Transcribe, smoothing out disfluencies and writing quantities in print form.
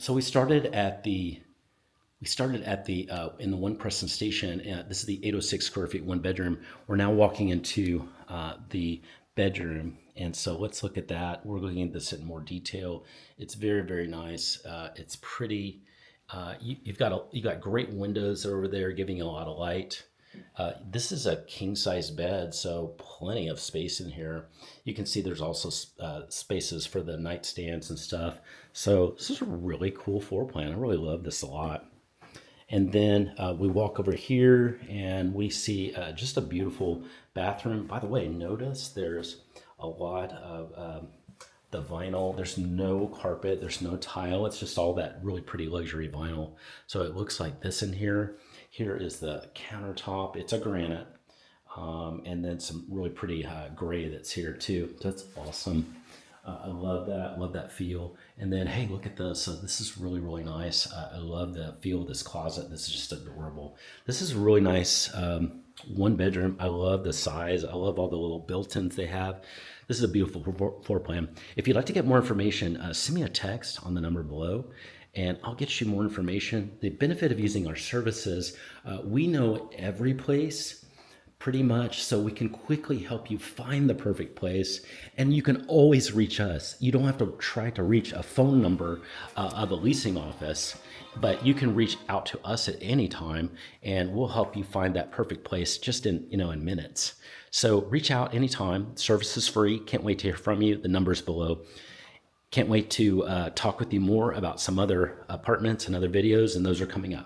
So we started at the in the One Preston Station. This is the 806 square feet, one bedroom. We're now walking into the bedroom, and so let's look at that. We're looking at this in more detail. It's very, very nice. It's pretty. You've got great windows over there, giving you a lot of light. This is a king size bed, so plenty of space in here. You can see there's also spaces for the nightstands and stuff. So this is a really cool floor plan. I really love this a lot. And then we walk over here and we see just a beautiful bathroom. By the way, notice there's a lot of the vinyl. There's no carpet, there's no tile. It's just all that really pretty luxury vinyl. So it looks like this in here. Here is the countertop. It's a granite. And then some really pretty gray that's here too. So that's awesome. I love that. Love that feel. And then, hey, look at this. So this is really, really nice. I love the feel of this closet. This is just adorable. This is a really nice one bedroom. I love the size. I love all the little built-ins they have. This is a beautiful floor plan. If you'd like to get more information, send me a text on the number below, and I'll get you more information. The benefit of using our services, we know every place pretty much, so we can quickly help you find the perfect place, and you can always reach us. You don't have to try to reach a phone number of a leasing office, but you can reach out to us at any time, and we'll help you find that perfect place just in minutes. So reach out anytime. Service is free. Can't wait to hear from you. The number's below. Can't wait to talk with you more about some other apartments and other videos, and those are coming up.